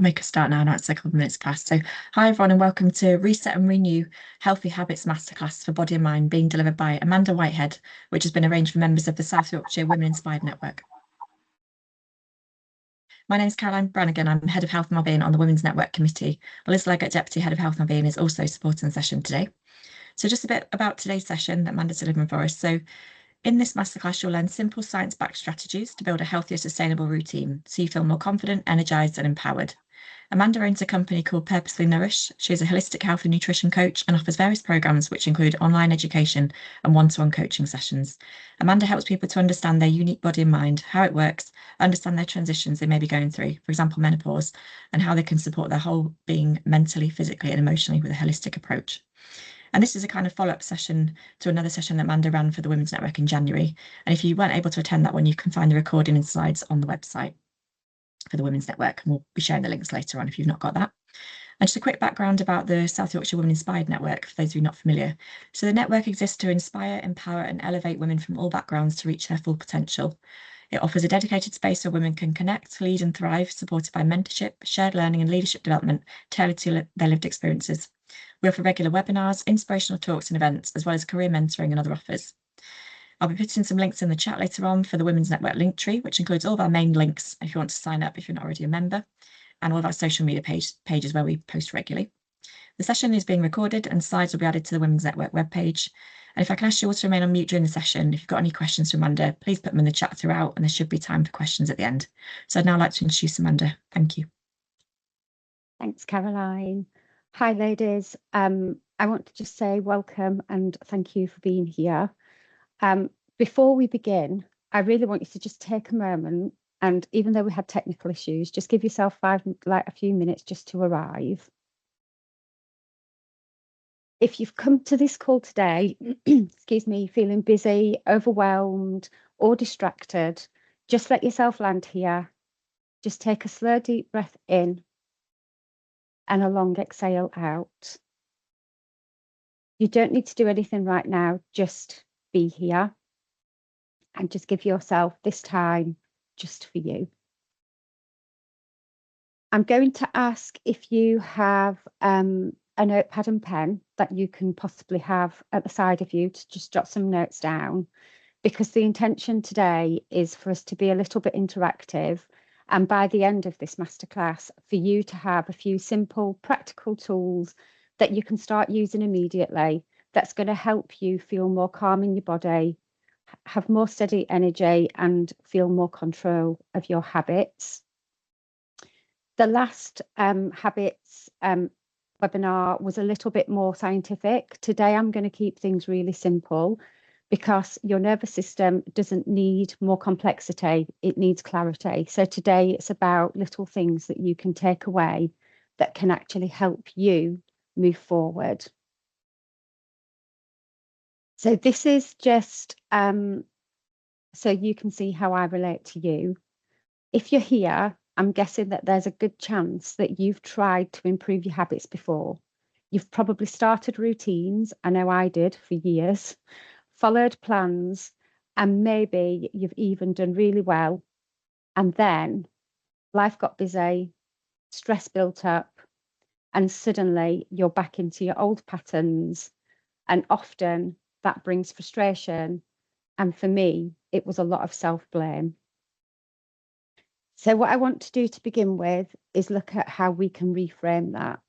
make a start now. It's a couple of minutes class. So hi everyone and welcome to Reset and Renew Healthy Habits Masterclass for Body and Mind, being delivered by Amanda Whitehead, which has been arranged for members of the South Yorkshire Women Inspired Network. My name is Caroline Brannigan. I'm Head of Health and Wellbeing on the Women's Network Committee. Liz Leggett, Deputy Head of Health and Wellbeing, is also supporting the session today. So just a bit about today's session that Amanda's delivering for us. So in this masterclass, you'll learn simple science-backed strategies to build a healthier, sustainable routine so you feel more confident, energised and empowered. Amanda owns a company called Purposefully Nourished. She's a holistic health and nutrition coach and offers various programmes which include online education and one-to-one coaching sessions. Amanda helps people to understand their unique body and mind, how it works, understand their transitions they may be going through, for example, menopause, and how they can support their whole being mentally, physically and emotionally with a holistic approach. And this is a kind of follow-up session to another session that Amanda ran for the Women's Network in January. And if you weren't able to attend that one, you can find the recording and slides on the website for the Women's Network. And we'll be sharing the links later on if you've not got that. And just a quick background about the South Yorkshire Women Inspired Network, for those of you not familiar. So the network exists to inspire, empower and elevate women from all backgrounds to reach their full potential. It offers a dedicated space where women can connect, lead and thrive, supported by mentorship, shared learning and leadership development tailored to their lived experiences. We offer regular webinars, inspirational talks and events, as well as career mentoring and other offers. I'll be putting some links in the chat later on for the Women's Network link tree, which includes all of our main links if you want to sign up if you're not already a member, and all of our social media pages where we post regularly. The session is being recorded and slides will be added to the Women's Network webpage. And if I can ask you all to remain on mute during the session, if you've got any questions for Amanda, please put them in the chat throughout and there should be time for questions at the end. So I'd now like to introduce Amanda. Thank you. Thanks, Caroline. Hi, ladies. I want to just say welcome and thank you for being here. Before we begin, I really want you to just take a moment and even though we had technical issues, just give yourself a few minutes just to arrive. If you've come to this call today, excuse me, feeling busy, overwhelmed or distracted, just let yourself land here. Just take a slow, deep breath in and a long exhale out. You don't need to do anything right now, just be here and just give yourself this time just for you. I'm going to ask if you have a notepad and pen that you can possibly have at the side of you to just jot some notes down, because the intention today is for us to be a little bit interactive, and by the end of this masterclass for you to have a few simple practical tools that you can start using immediately that's going to help you feel more calm in your body, have more steady energy and feel more control of your habits. The last habits webinar was a little bit more scientific. Today I'm going to keep things really simple because your nervous system doesn't need more complexity, it needs clarity. So today it's about little things that you can take away that can actually help you move forward. So this is just so you can see how I relate to you. If you're here, I'm guessing that there's a good chance that you've tried to improve your habits before. You've probably started routines, I know I did for years, followed plans, and maybe you've even done really well. And then life got busy, stress built up, and suddenly you're back into your old patterns. And often that brings frustration. And for me, it was a lot of self-blame. So what I want to do to begin with is look at how we can reframe that.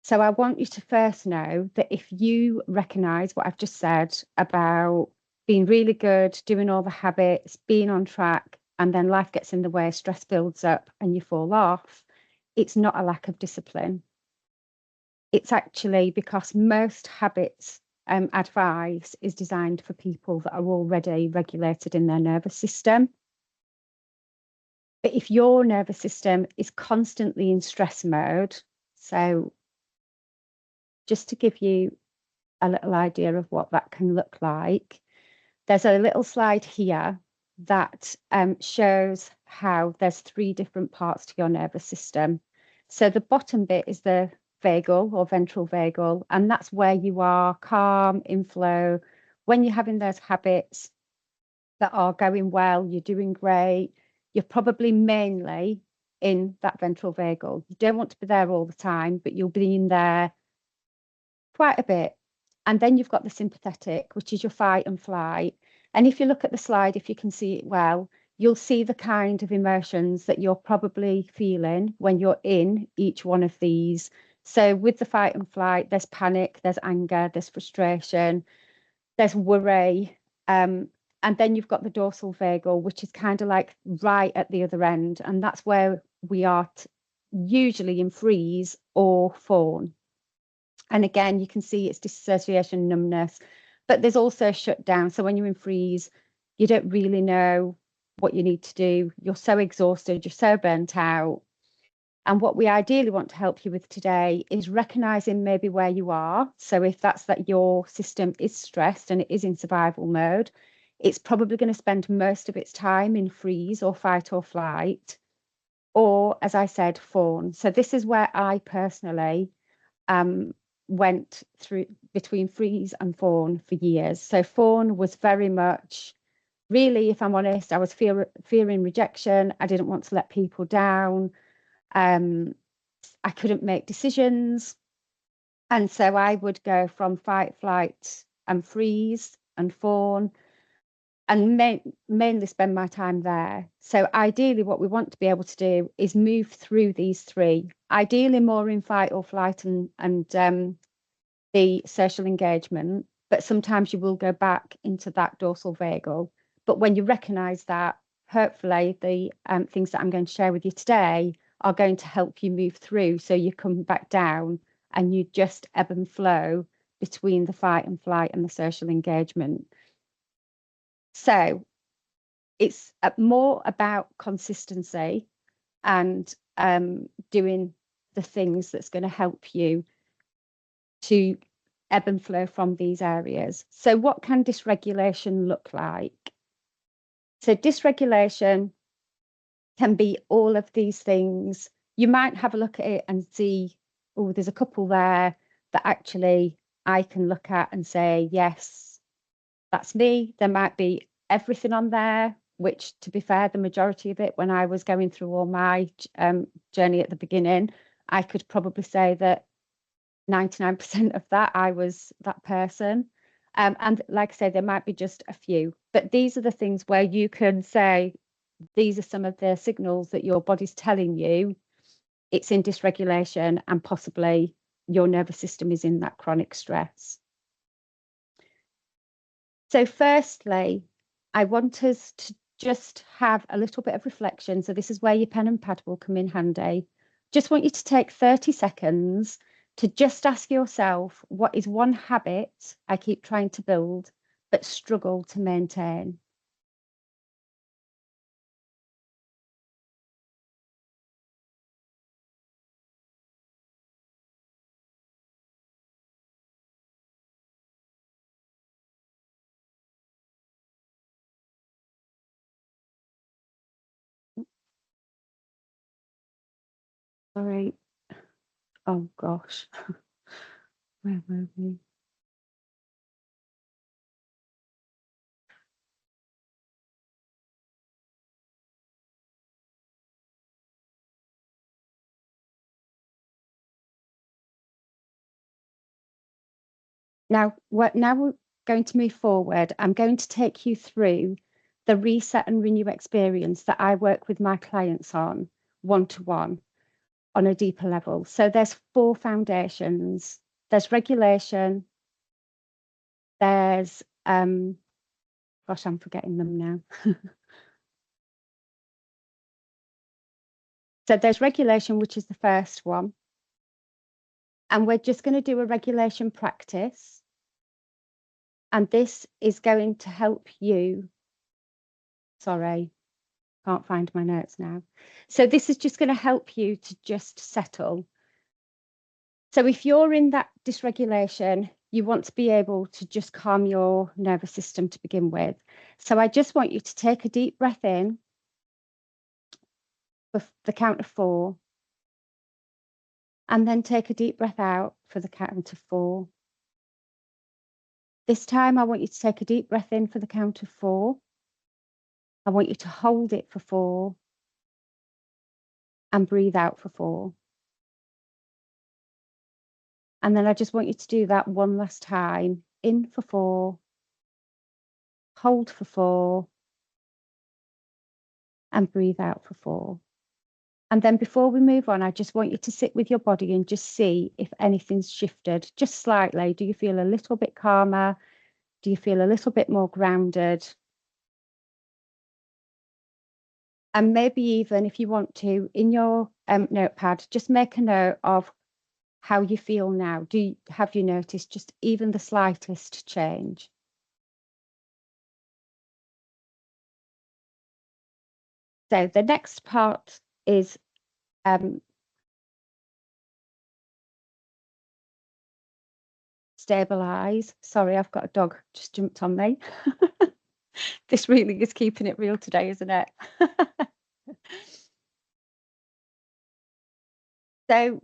So I want you to first know that if you recognise what I've just said about being really good, doing all the habits, being on track, and then life gets in the way, stress builds up and you fall off, it's not a lack of discipline. It's actually because most habits advice is designed for people that are already regulated in their nervous system. But if your nervous system is constantly in stress mode, so just to give you a little idea of what that can look like, there's a little slide here that shows how there's 3 different parts to your nervous system. So the bottom bit is the vagal or ventral vagal, and that's where you are calm, in flow, when you're having those habits that are going well, you're doing great. You're probably mainly in that ventral vagal. You don't want to be there all the time, but you'll be in there quite a bit. And then you've got the sympathetic, which is your fight and flight. And if you look at the slide, if you can see it well, you'll see the kind of emotions that you're probably feeling when you're in each one of these. So with the fight and flight, there's panic, there's anger, there's frustration, there's worry. And then you've got the dorsal vagal, which is kind of like right at the other end. And that's where we are usually in freeze or fawn. And again, you can see it's dissociation, numbness, but there's also shutdown. So when you're in freeze, you don't really know what you need to do. You're so exhausted, you're so burnt out. And what we ideally want to help you with today is recognizing maybe where you are. So if that's that your system is stressed and it is in survival mode, it's probably going to spend most of its time in freeze or fight or flight, or as I said, fawn. So this is where I personally went through between freeze and fawn for years. So fawn was very much, really, if I'm honest, I was fearing rejection. I didn't want to let people down. I couldn't make decisions. And so I would go from fight, flight, and freeze and fawn, and mainly spend my time there. So ideally, what we want to be able to do is move through these three, ideally more in fight or flight and the social engagement, but sometimes you will go back into that dorsal vagal. But when you recognize that, hopefully the things that I'm going to share with you today are going to help you move through, so you come back down and you just ebb and flow between the fight and flight and the social engagement. So it's more about consistency and doing the things that's going to help you to ebb and flow from these areas. So what can dysregulation look like? So dysregulation can be all of these things. You might have a look at it and see, oh, there's a couple there that actually I can look at and say, yes, that's me. There might be everything on there, which, to be fair, the majority of it, when I was going through all my journey at the beginning, I could probably say that 99% of that, I was that person. And like I say, there might be just a few, but these are the things where you can say, these are some of the signals that your body's telling you it's in dysregulation and possibly your nervous system is in that chronic stress. So firstly, I want us to just have a little bit of reflection. So this is where your pen and pad will come in handy. Just want you to take 30 seconds to just ask yourself, what is one habit I keep trying to build but struggle to maintain? Sorry. Oh gosh. Where were we? Now we're going to move forward. I'm going to take you through the reset and renew experience that I work with my clients on one-to-one on a deeper level. So there's 4 foundations. There's regulation. There's gosh, I'm forgetting them now. So there's regulation, which is the first one. And we're just going to do a regulation practice. And this is going to help you. Sorry, can't find my notes now. So this is just going to help you to just settle. So if you're in that dysregulation, you want to be able to just calm your nervous system to begin with. So I just want you to take a deep breath in for the count of 4. And then take a deep breath out for the count of 4. This time, I want you to take a deep breath in for the count of 4. I want you to hold it for 4. and breathe out for 4. And then I just want you to do that one last time. In for 4, hold for 4, and breathe out for 4. And then before we move on, I just want you to sit with your body and just see if anything's shifted just slightly. Do you feel a little bit calmer? Do you feel a little bit more grounded? And maybe even if you want to, in your notepad, just make a note of how you feel now. Have you noticed just even the slightest change? So the next part is stabilize. Sorry, I've got a dog just jumped on me. This really is keeping it real today, isn't it? So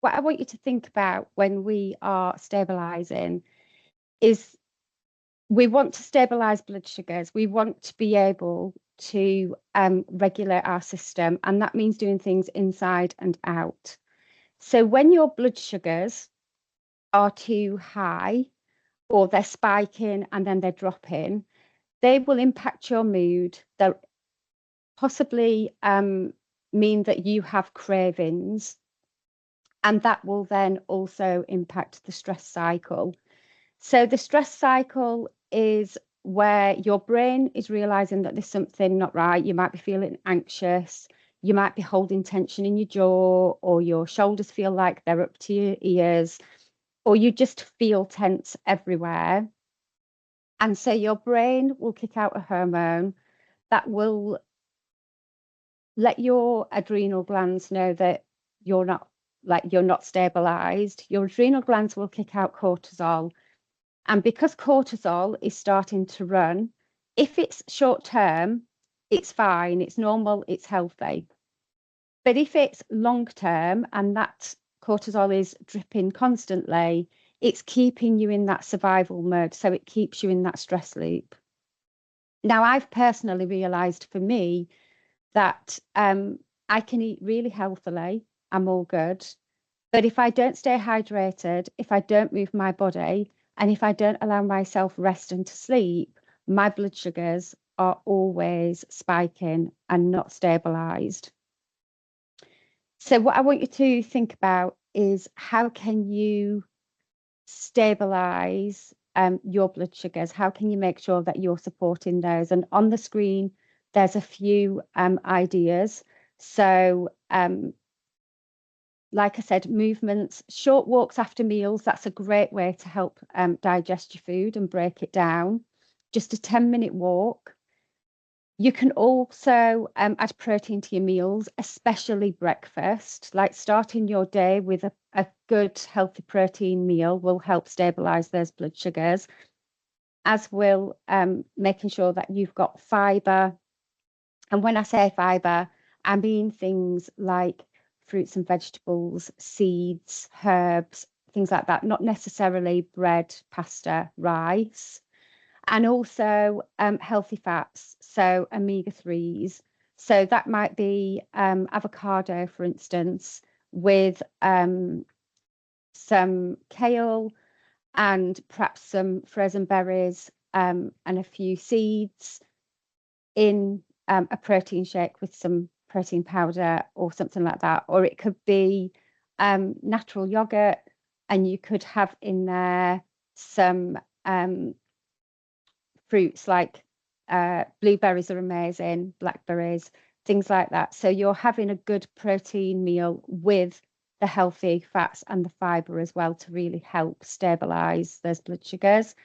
what I want you to think about when we are stabilizing is we want to stabilize blood sugars. We want to be able to regulate our system, and that means doing things inside and out. So when your blood sugars are too high, or they're spiking and then they're dropping, they will impact your mood. They'll possibly mean that you have cravings, and that will then also impact the stress cycle. So the stress cycle is where your brain is realizing that there's something not right. You might be feeling anxious. You might be holding tension in your jaw, or your shoulders feel like they're up to your ears, or you just feel tense everywhere. And so your brain will kick out a hormone that will let your adrenal glands know that you're not stabilized. Your adrenal glands will kick out cortisol. And because cortisol is starting to run, if it's short term, it's fine, it's normal, it's healthy. But if it's long term and that cortisol is dripping constantly, it's keeping you in that survival mode. So it keeps you in that stress loop. Now, I've personally realized for me that I can eat really healthily, I'm all good. But if I don't stay hydrated, if I don't move my body, and if I don't allow myself rest and to sleep, my blood sugars are always spiking and not stabilized. So what I want you to think about is how can you stabilize your blood sugars? How can you make sure that you're supporting those? And on the screen, there's a few ideas. So like I said, movements, short walks after meals, that's a great way to help digest your food and break it down. Just a 10-minute walk. You can also add protein to your meals, especially breakfast. Like starting your day with a good, healthy protein meal will help stabilize those blood sugars, as will making sure that you've got fiber. And when I say fiber, I mean things like fruits and vegetables, seeds, herbs, things like that, not necessarily bread, pasta, rice. And also healthy fats, so omega-3s. So that might be avocado, for instance, with some kale and perhaps some frozen berries and a few seeds in a protein shake with some protein powder or something like that. Or it could be natural yogurt, and you could have in there some fruits like blueberries are amazing, blackberries, things like that. So you're having a good protein meal with the healthy fats and the fiber as well to really help stabilize those blood sugars.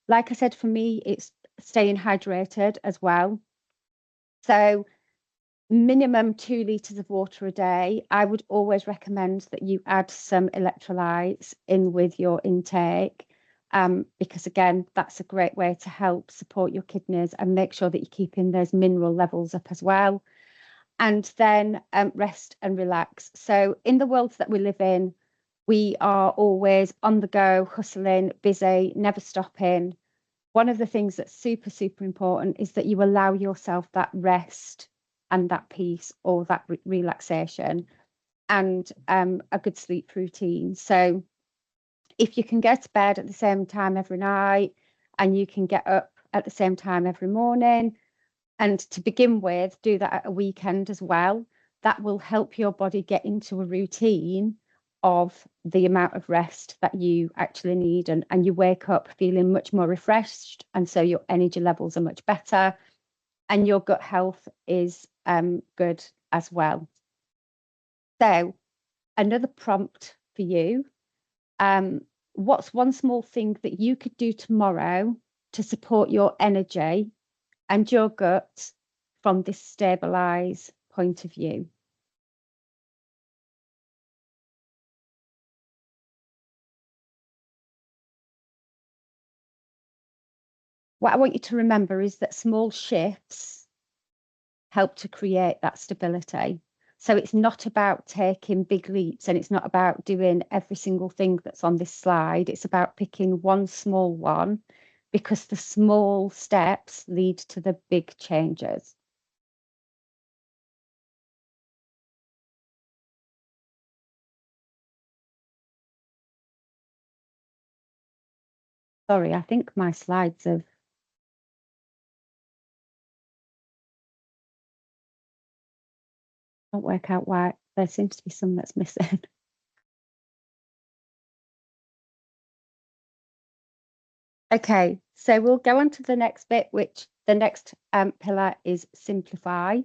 Like I said, for me, it's staying hydrated as well. So minimum 2 litres of water a day. I would always recommend that you add some electrolytes in with your intake. Because again, that's a great way to help support your kidneys and make sure that you're keeping those mineral levels up as well. And then rest and relax. So in the world that we live in, we are always on the go, hustling, busy, never stopping. One of the things that's super, super important is that you allow yourself that rest and that peace or that relaxation, and a good sleep routine. So if you can go to bed at the same time every night and you can get up at the same time every morning, and to begin with, do that at a weekend as well, that will help your body get into a routine of the amount of rest that you actually need. And you wake up feeling much more refreshed. And so your energy levels are much better and your gut health is good as well. So another prompt for you. What's one small thing that you could do tomorrow to support your energy and your gut from this stabilize point of view? What I want you to remember is that small shifts help to create that stability. So it's not about taking big leaps and it's not about doing every single thing that's on this slide. It's about picking one small one because the small steps lead to the big changes. Sorry, I think my slides have don't work out why there seems to be some that's missing. Okay, so we'll go on to the next bit, which the next pillar is simplify.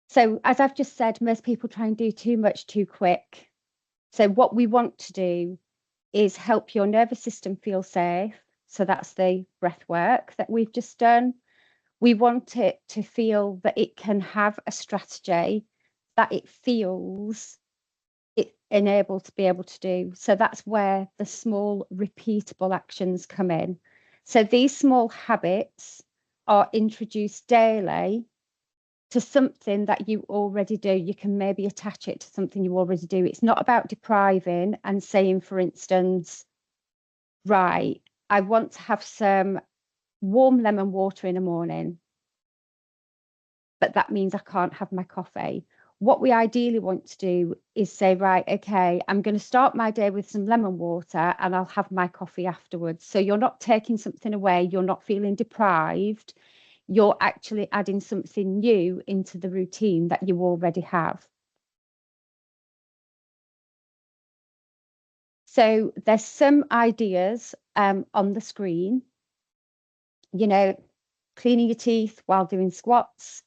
So as I've just said, most people try and do too much too quick. So what we want to do is help your nervous system feel safe. So that's the breath work that we've just done. We want it to feel that it can have a strategy that it feels it enabled to be able to do. So that's where the small repeatable actions come in. So these small habits are introduced daily to something that you already do. You can maybe attach it to something you already do. It's not about depriving and saying, for instance, right, I want to have some warm lemon water in the morning, but that means I can't have my coffee. What we ideally want to do is say, right, okay, I'm going to start my day with some lemon water and I'll have my coffee afterwards. So you're not taking something away, you're not feeling deprived, you're actually adding something new into the routine that you already have. So there's some ideas on the screen, you know, cleaning your teeth while doing squats.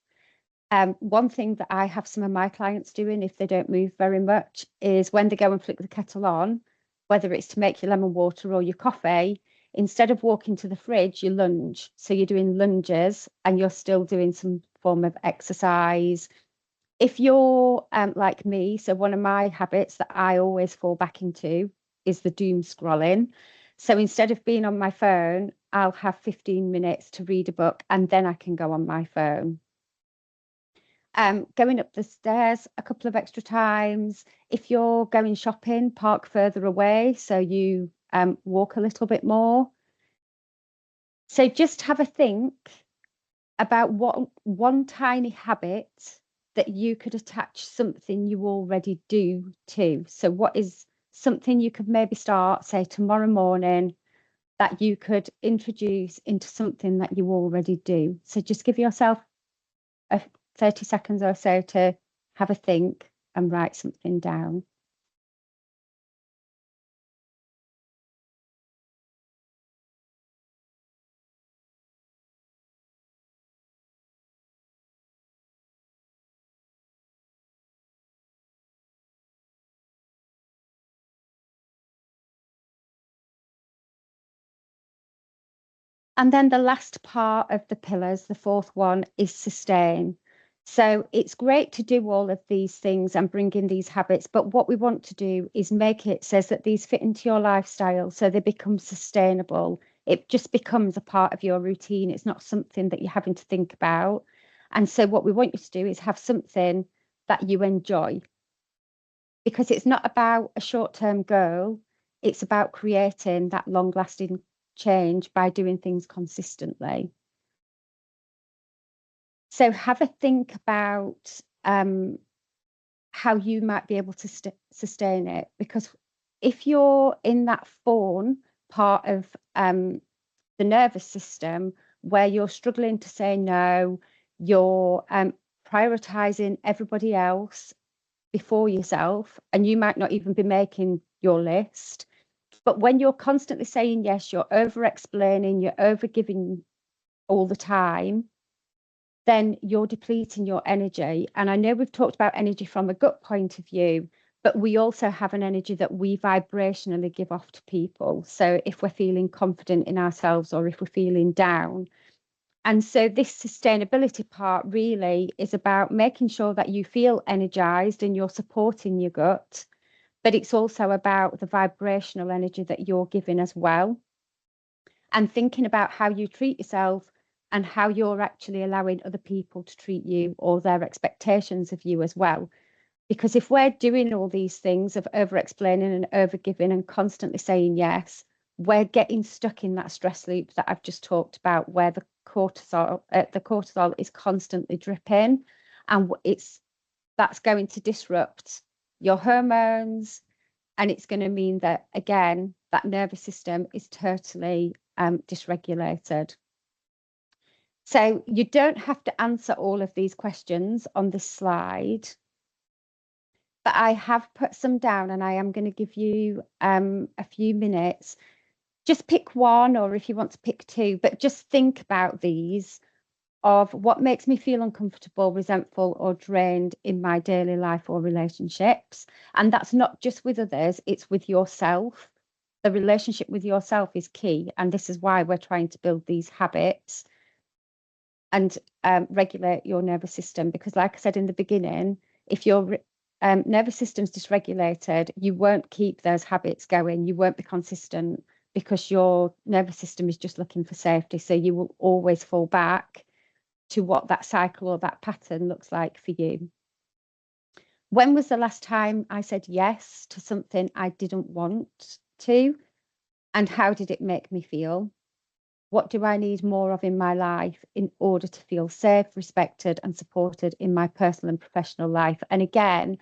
One thing that I have some of my clients doing if they don't move very much is when they go and flick the kettle on, whether it's to make your lemon water or your coffee, instead of walking to the fridge, you lunge. So you're doing lunges and you're still doing some form of exercise. If you're like me, so one of my habits that I always fall back into is the doom scrolling. So instead of being on my phone, I'll have 15 minutes to read a book and then I can go on my phone. Going up the stairs a couple of extra times. If you're going shopping, park further away so you walk a little bit more. So just have a think about what one tiny habit that you could attach something you already do to. So what is something you could maybe start, say, tomorrow morning that you could introduce into something that you already do. So just give yourself 30 seconds or so to have a think and write something down. And then the last part of the pillars, the fourth one, is sustain. So it's great to do all of these things and bring in these habits, but what we want to do is make it says that these fit into your lifestyle so they become sustainable. It just becomes a part of your routine. It's not something that you're having to think about. And so what we want you to do is have something that you enjoy, because it's not about a short-term goal. It's about creating that long-lasting change by doing things consistently. So have a think about how you might be able to sustain it, because if you're in that fawn part of the nervous system where you're struggling to say no, you're prioritizing everybody else before yourself, and you might not even be making your list. But when you're constantly saying yes, you're over explaining, you're over giving all the time, then you're depleting your energy. And I know we've talked about energy from a gut point of view, but we also have an energy that we vibrationally give off to people. So if we're feeling confident in ourselves or if we're feeling down. And so this sustainability part really is about making sure that you feel energized and you're supporting your gut, but it's also about the vibrational energy that you're giving as well. And thinking about how you treat yourself and how you're actually allowing other people to treat you or their expectations of you as well. Because if we're doing all these things of over explaining and over giving and constantly saying yes, we're getting stuck in that stress loop that I've just talked about, where the cortisol is constantly dripping, and that's going to disrupt your hormones, and it's going to mean that again that nervous system is totally dysregulated. So you don't have to answer all of these questions on this slide, but I have put some down and I am going to give you a few minutes. Just pick one, or if you want to pick two, but just think about these of what makes me feel uncomfortable, resentful, or drained in my daily life or relationships. And that's not just with others, it's with yourself. The relationship with yourself is key. And this is why we're trying to build these habits and regulate your nervous system. Because like I said in the beginning, if your nervous system's dysregulated, you won't keep those habits going. You won't be consistent because your nervous system is just looking for safety. So you will always fall back to what that cycle or that pattern looks like for you. When was the last time I said yes to something I didn't want to? And how did it make me feel? What do I need more of in my life in order to feel safe, respected, and supported in my personal and professional life? And again,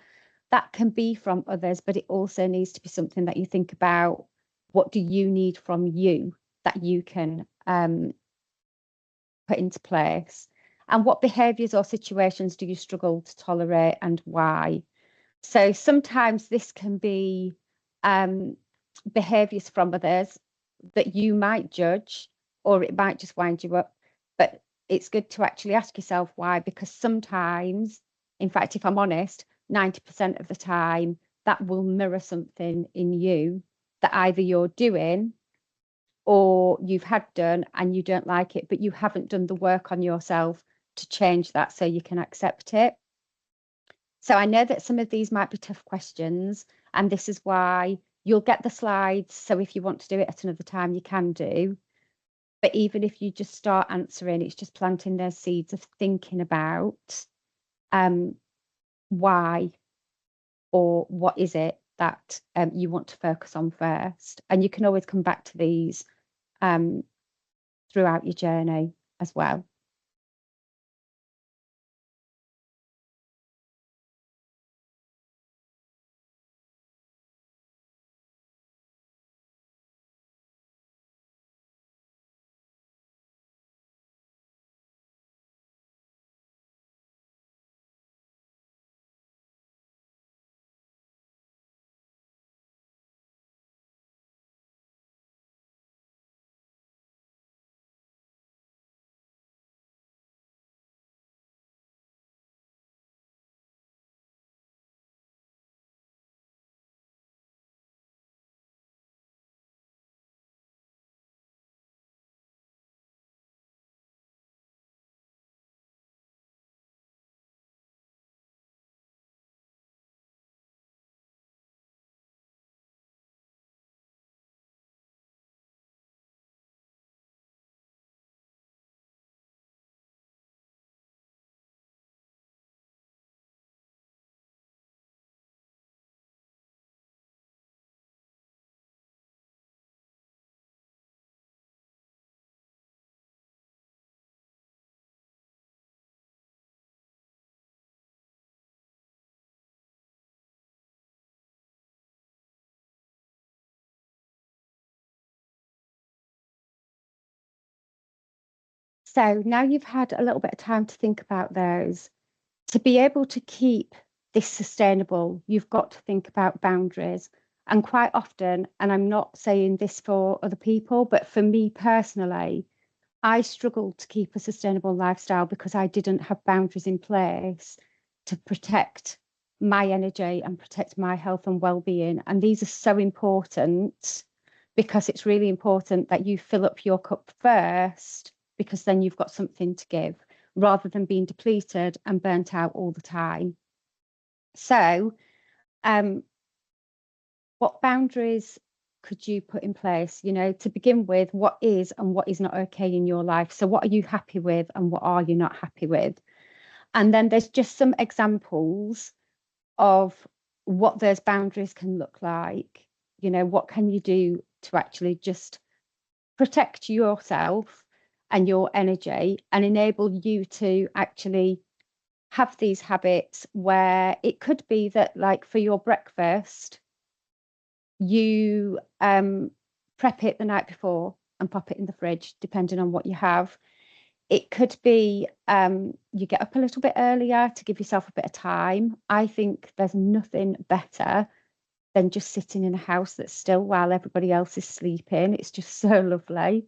that can be from others, but it also needs to be something that you think about. What do you need from you that you can put into place? And what behaviours or situations do you struggle to tolerate and why? So sometimes this can be behaviours from others that you might judge, or it might just wind you up. But it's good to actually ask yourself why, because sometimes, in fact, if I'm honest, 90% of the time, that will mirror something in you that either you're doing or you've had done and you don't like it, but you haven't done the work on yourself to change that so you can accept it. So I know that some of these might be tough questions, and this is why you'll get the slides. So if you want to do it at another time, you can do. But even if you just start answering, it's just planting those seeds of thinking about why or what is it that you want to focus on first. And you can always come back to these throughout your journey as well. So now you've had a little bit of time to think about those. To be able to keep this sustainable, you've got to think about boundaries. And quite often, and I'm not saying this for other people, but for me personally, I struggled to keep a sustainable lifestyle because I didn't have boundaries in place to protect my energy and protect my health and well-being. And these are so important because it's really important that you fill up your cup first, because then you've got something to give rather than being depleted and burnt out all the time. So, what boundaries could you put in place, to begin with? What is and what is not okay in your life? So what are you happy with and what are you not happy with? And then there's just some examples of what those boundaries can look like. What can you do to actually just protect yourself and your energy and enable you to actually have these habits, where it could be that, like, for your breakfast, you prep it the night before and pop it in the fridge, depending on what you have. It could be you get up a little bit earlier to give yourself a bit of time. I think there's nothing better than just sitting in a house that's still while everybody else is sleeping. It's just so lovely.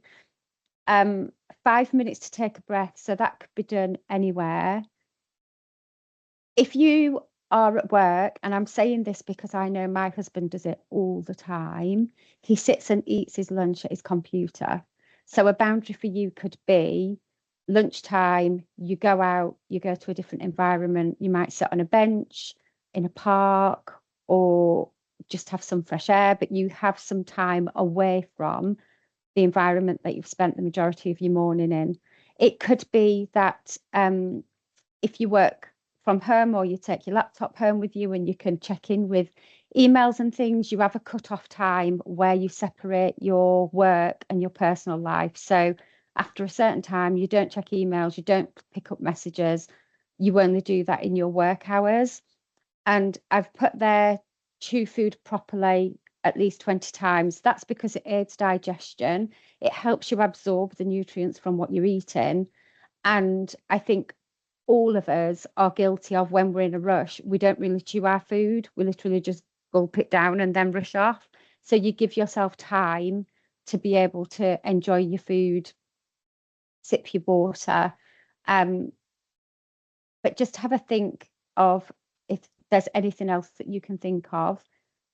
5 minutes to take a breath. So that could be done anywhere. If you are at work, and I'm saying this because I know my husband does it all the time, he sits and eats his lunch at his computer. So a boundary for you could be lunchtime, you go out, you go to a different environment, you might sit on a bench in a park or just have some fresh air, but you have some time away from the environment that you've spent the majority of your morning in. It could be that if you work from home or you take your laptop home with you and you can check in with emails and things, you have a cut-off time where you separate your work and your personal life. So after a certain time, you don't check emails, you don't pick up messages, you only do that in your work hours. And I've put there, chew food properly at least 20 times. That's because it aids digestion. It helps you absorb the nutrients from what you're eating. And I think all of us are guilty of, when we're in a rush, we don't really chew our food. We literally just gulp it down and then rush off. So you give yourself time to be able to enjoy your food, sip your water. But just have a think of if there's anything else that you can think of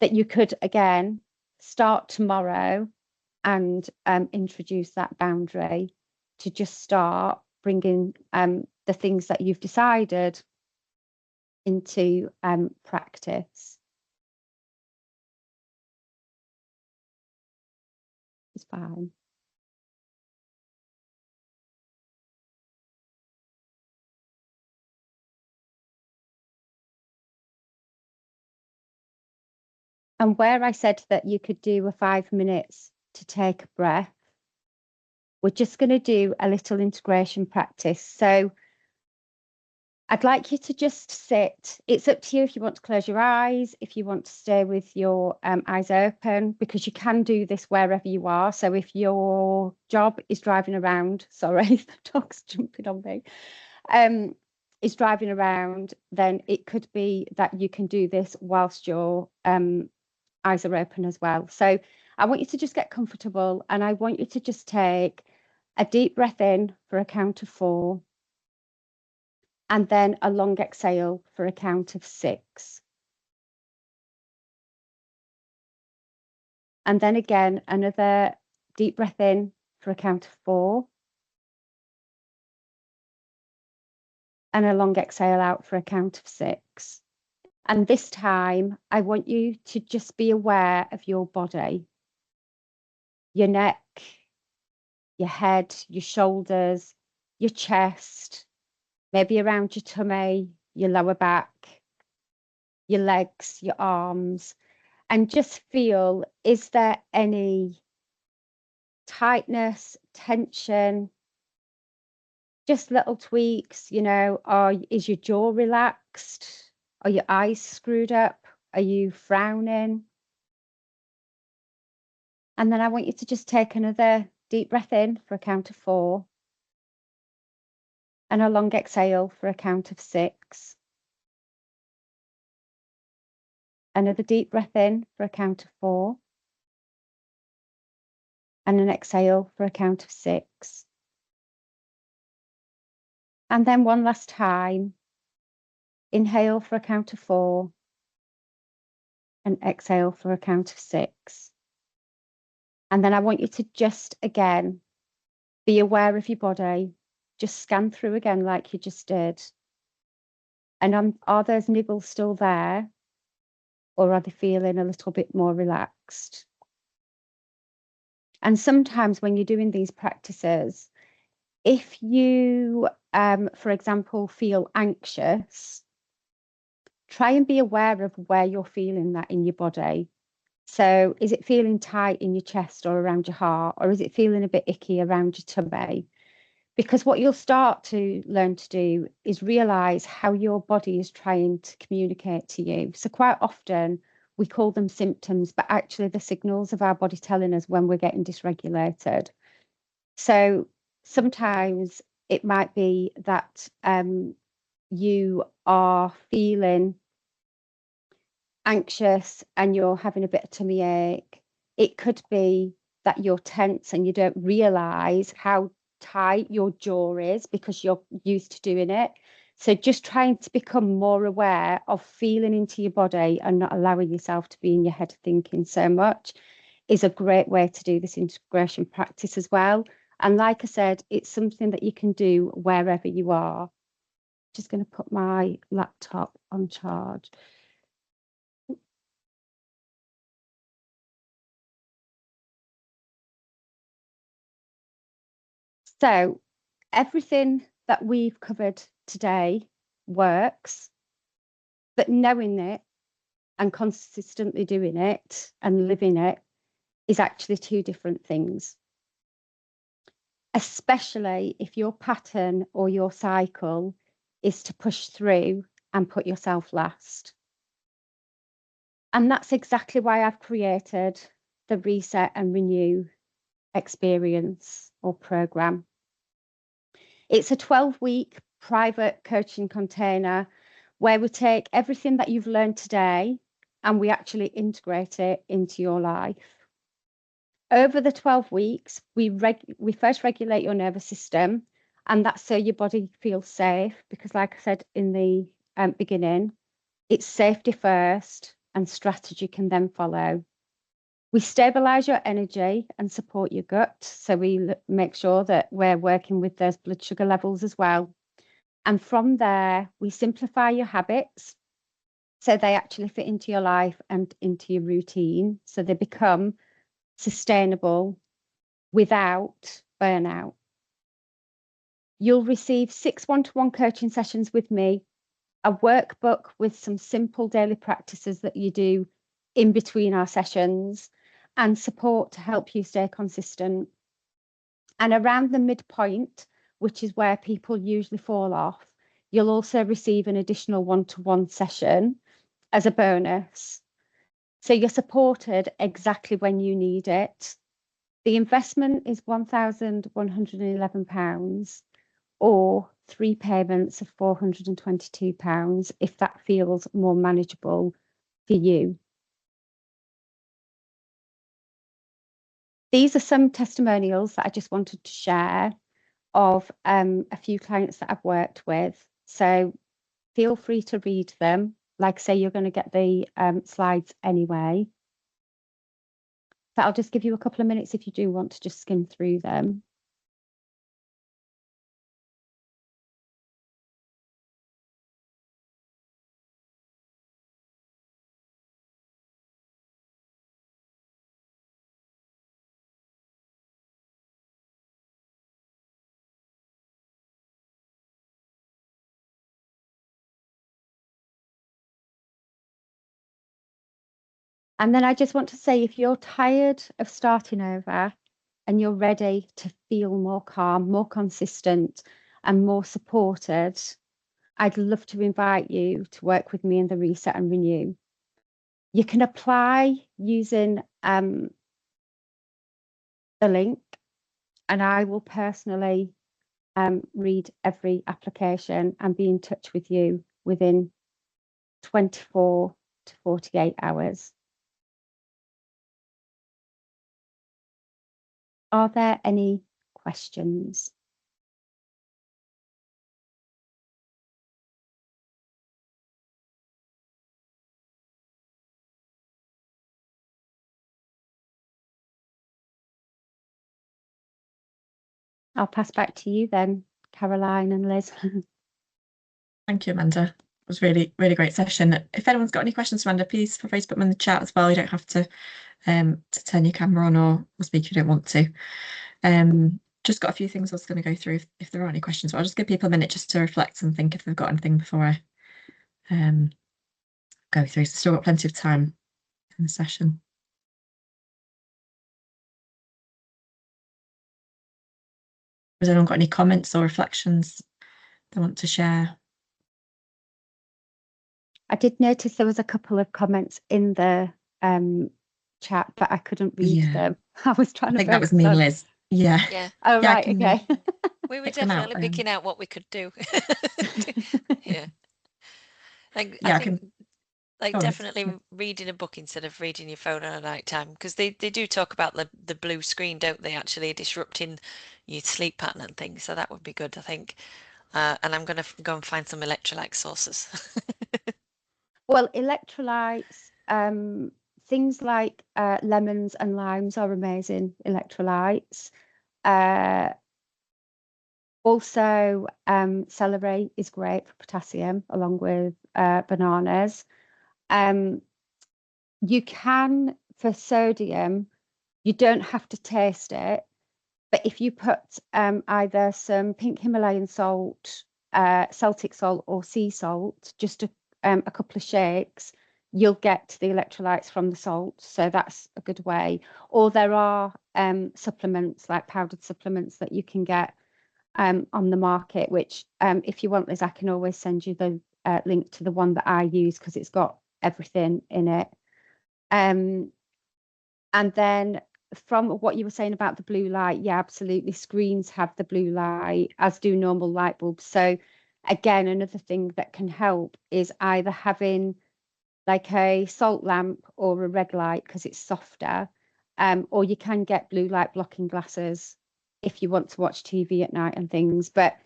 that you could, again, start tomorrow and introduce that boundary to just start bringing the things that you've decided into practice. It's fine. And where I said that you could do a 5 minutes to take a breath, we're just going to do a little integration practice. So I'd like you to just sit. It's up to you if you want to close your eyes, if you want to stay with your eyes open, because you can do this wherever you are. So if your job is driving around, sorry, the dog's jumping on me, is driving around, then it could be that you can do this whilst your eyes are open as well. So I want you to just get comfortable, and I want you to just take a deep breath in for a count of 4. And then a long exhale for a count of 6. And then again, another deep breath in for a count of 4. And a long exhale out for a count of 6. And this time, I want you to just be aware of your body, your neck, your head, your shoulders, your chest, maybe around your tummy, your lower back, your legs, your arms, and just feel, is there any tightness, tension, just little tweaks, is your jaw relaxed? Are your eyes screwed up? Are you frowning? And then I want you to just take another deep breath in for a count of 4. And a long exhale for a count of 6. Another deep breath in for a count of 4. And an exhale for a count of 6. And then one last time. Inhale for a count of 4. And exhale for a count of 6. And then I want you to just again be aware of your body. Just scan through again like you just did. And are those niggles still there? Or are they feeling a little bit more relaxed? And sometimes when you're doing these practices, if you, for example, feel anxious, try and be aware of where you're feeling that in your body. So is it feeling tight in your chest or around your heart, or is it feeling a bit icky around your tummy? Because what you'll start to learn to do is realize how your body is trying to communicate to you. So quite often we call them symptoms, but actually the signals of our body telling us when we're getting dysregulated. So sometimes it might be that you are feeling anxious and you're having a bit of tummy ache. It could be that you're tense and you don't realize how tight your jaw is because you're used to doing it. So just trying to become more aware of feeling into your body and not allowing yourself to be in your head thinking so much is a great way to do this integration practice as well. And like I said, it's something that you can do wherever you are. Just going to put my laptop on charge. So everything that we've covered today works, but knowing it and consistently doing it and living it is actually two different things, especially if your pattern or your cycle is to push through and put yourself last. And that's exactly why I've created the Reset and Renew experience or program. It's a 12-week private coaching container where we take everything that you've learned today and we actually integrate it into your life. Over the 12 weeks, we first regulate your nervous system, and that's so your body feels safe because, like I said in the beginning, it's safety first and strategy can then follow. We stabilize your energy and support your gut. So we make sure that we're working with those blood sugar levels as well. And from there, we simplify your habits so they actually fit into your life and into your routine. So they become sustainable without burnout. You'll receive 6 one-to-one coaching sessions with me, a workbook with some simple daily practices that you do in between our sessions, and support to help you stay consistent. And around the midpoint, which is where people usually fall off, you'll also receive an additional one-to-one session as a bonus. So you're supported exactly when you need it. The investment is £1,111 or 3 payments of £422 if that feels more manageable for you. These are some testimonials that I just wanted to share of a few clients that I've worked with. So feel free to read them. Like I say, you're going to get the slides anyway. But I'll just give you a couple of minutes if you do want to just skim through them. And then I just want to say, if you're tired of starting over and you're ready to feel more calm, more consistent, and more supported, I'd love to invite you to work with me in the Reset and Renew. You can apply using the link, and I will personally read every application and be in touch with you within 24 to 48 hours. Are there any questions? I'll pass back to you then, Caroline and Liz. Thank you, Amanda. It was really, really great session. If anyone's got any questions, Amanda, please feel free to put them in the chat as well. You don't have to turn your camera on or speak if you don't want to. Just got a few things I was going to go through if there are any questions, but I'll just give people a minute just to reflect and think if they've got anything before I go through. So still got plenty of time in the session. Has anyone got any comments or reflections they want to share? I did notice there was a couple of comments in the chat, but I couldn't read them. I was trying to think that was me and Liz. Yeah. Oh, yeah, right, okay. We were definitely picking out what we could do. Yeah. Like, yeah, I think definitely reading a book instead of reading your phone at night time, because they do talk about the blue screen, don't they, actually disrupting your sleep pattern and things. So that would be good, I think. And I'm going to go and find some electrolyte sources. Well, electrolytes, things like lemons and limes are amazing electrolytes. Also, celery is great for potassium, along with bananas. You can, for sodium, you don't have to taste it, but if you put either some pink Himalayan salt, Celtic salt, or sea salt, just a couple of shakes, you'll get the electrolytes from the salt. So that's a good way. Or there are supplements, like powdered supplements, that you can get on the market, which if you want, Liz, I can always send you the link to the one that I use, because it's got everything in it. And then from what you were saying about the blue light, yeah, absolutely. Screens have the blue light, as do normal light bulbs. So again, another thing that can help is either having like a salt lamp or a red light, because it's softer, or you can get blue light blocking glasses if you want to watch TV at night and things. But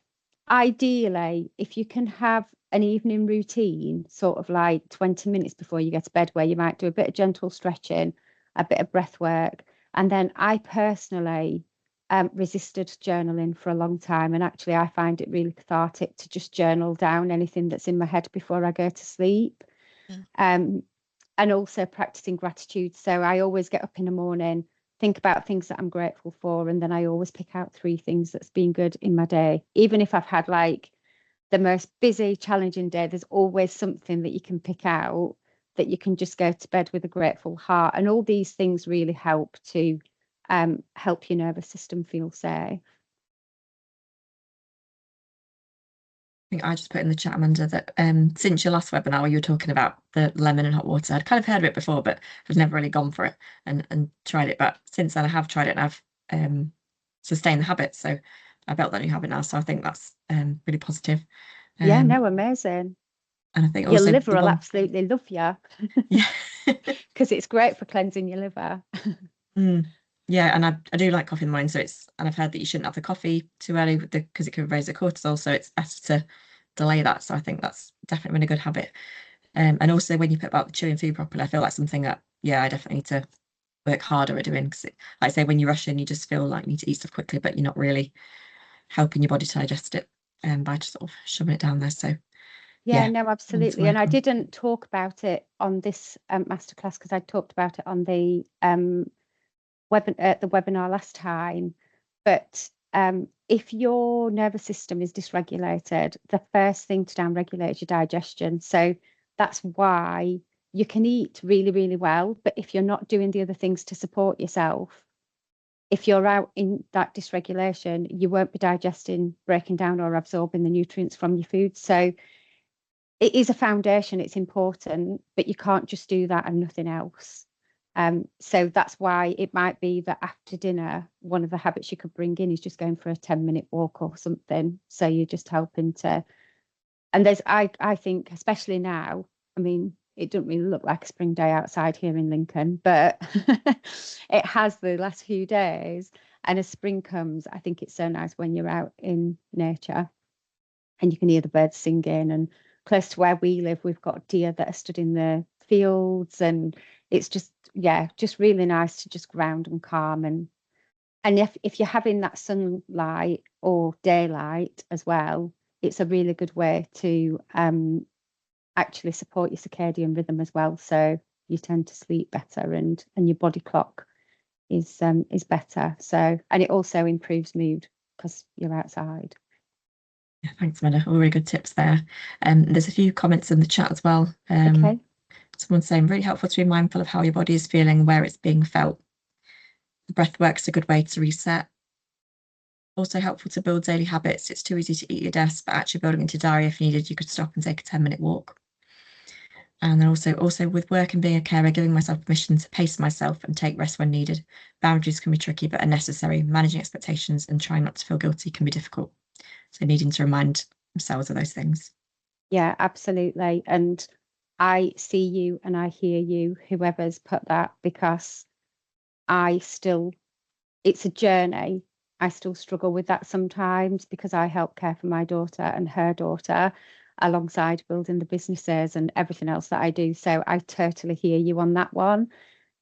ideally, if you can have an evening routine, sort of like 20 minutes before you get to bed, where you might do a bit of gentle stretching, a bit of breath work. And then I personally resisted journaling for a long time. And actually, I find it really cathartic to just journal down anything that's in my head before I go to sleep. And also practicing gratitude. So I always get up in the morning, think about things that I'm grateful for, and then I always pick out 3 things that's been good in my day. Even if I've had like the most busy, challenging day, there's always something that you can pick out that you can just go to bed with a grateful heart. And all these things really help to help your nervous system feel safe. I think I just put in the chat, Amanda, that since your last webinar where you were talking about the lemon and hot water, I'd kind of heard of it before, but I've never really gone for it and tried it. But since then I have tried it and I've sustained the habit. So I built that new habit now. So I think that's really positive. Yeah, no, amazing. And I think your also liver will absolutely love you. Yeah. Because it's great for cleansing your liver. Yeah, and I do like coffee in the morning, and I've heard that you shouldn't have the coffee too early because it could raise the cortisol, so it's better to delay that. So I think that's definitely been a good habit. And also when you put about the chewing food properly, I feel like something that, yeah, I definitely need to work harder at doing, because like I say, when you rush in, you just feel like you need to eat stuff quickly, but you're not really helping your body to digest it by just sort of shoving it down there. So yeah, no, absolutely. And I didn't talk about it on this masterclass because I talked about it on the webinar last time. But if your nervous system is dysregulated, the first thing to downregulate is your digestion. So that's why you can eat really, really well, but if you're not doing the other things to support yourself, if you're out in that dysregulation, you won't be digesting, breaking down, or absorbing the nutrients from your food. So it is a foundation, it's important, but you can't just do that and nothing else. So that's why it might be that after dinner, one of the habits you could bring in is just going for a 10-minute walk or something. So you're just helping to, and there's, I think, especially now, I mean, it doesn't really look like a spring day outside here in Lincoln, but it has the last few days. And as spring comes, I think it's so nice when you're out in nature and you can hear the birds singing. And close to where we live, we've got deer that are stood in the fields, and it's just, yeah, just really nice to just ground and calm. And if you're having that sunlight or daylight as well, it's a really good way to actually support your circadian rhythm as well. So you tend to sleep better, and your body clock is better. So, and it also improves mood because you're outside. Yeah, thanks, Amanda. All really good tips there. There's a few comments in the chat as well. Okay. Someone's saying, really helpful to be mindful of how your body is feeling, where it's being felt. The breath work's a good way to reset. Also helpful to build daily habits. It's too easy to eat your desk, but actually building into diary if needed, you could stop and take a 10-minute walk. And then also with work and being a carer, giving myself permission to pace myself and take rest when needed. Boundaries can be tricky, but are necessary. Managing expectations and trying not to feel guilty can be difficult. So needing to remind themselves of those things. Yeah, absolutely. And I see you and I hear you, whoever's put that, because it's a journey. I still struggle with that sometimes because I help care for my daughter and her daughter alongside building the businesses and everything else that I do. So I totally hear you on that one.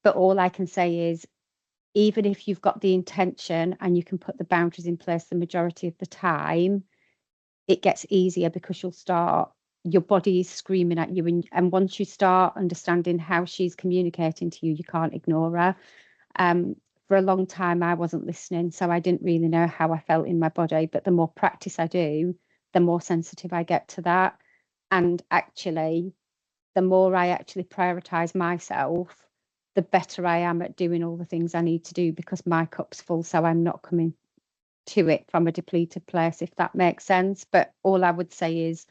But all I can say is, even if you've got the intention and you can put the boundaries in place the majority of the time, it gets easier because your body is screaming at you. And once you start understanding how she's communicating to you, you can't ignore her. For a long time, I wasn't listening, so I didn't really know how I felt in my body. But the more practice I do, the more sensitive I get to that. And actually, the more I actually prioritize myself, the better I am at doing all the things I need to do because my cup's full. So I'm not coming to it from a depleted place, if that makes sense. But all I would say is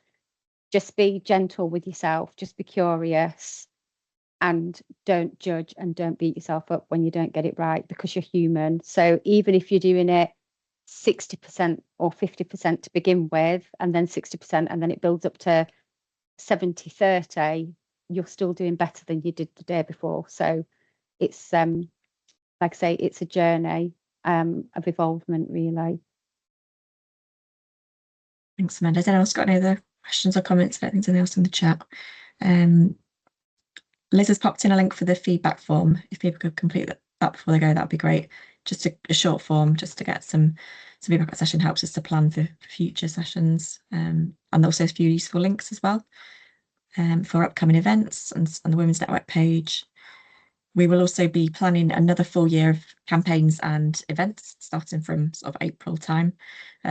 just be gentle with yourself, just be curious, and don't judge and don't beat yourself up when you don't get it right, because you're human. So even if you're doing it 60% or 50% to begin with, and then 60%, and then it builds up to 70-30, you're still doing better than you did the day before. So it's like I say, it's a journey of evolvement, really. Thanks, Amanda. Has anyone else got any other questions or comments about anything else in the chat? Liz has popped in a link for the feedback form. If people could complete that before they go, that'd be great. Just a short form, just to get some feedback. That session helps us to plan for future sessions, and also a few useful links as well for upcoming events and on the Women's Network page. We will also be planning another full year of campaigns and events starting from sort of April time.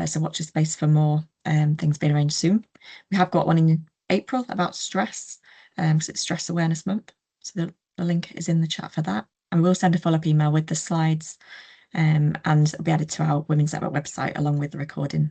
So watch the space for more things being arranged soon. We have got one in April about stress, because it's Stress Awareness Month. So the link is in the chat for that. And we'll send a follow-up email with the slides, and it'll be added to our Women's Network website along with the recording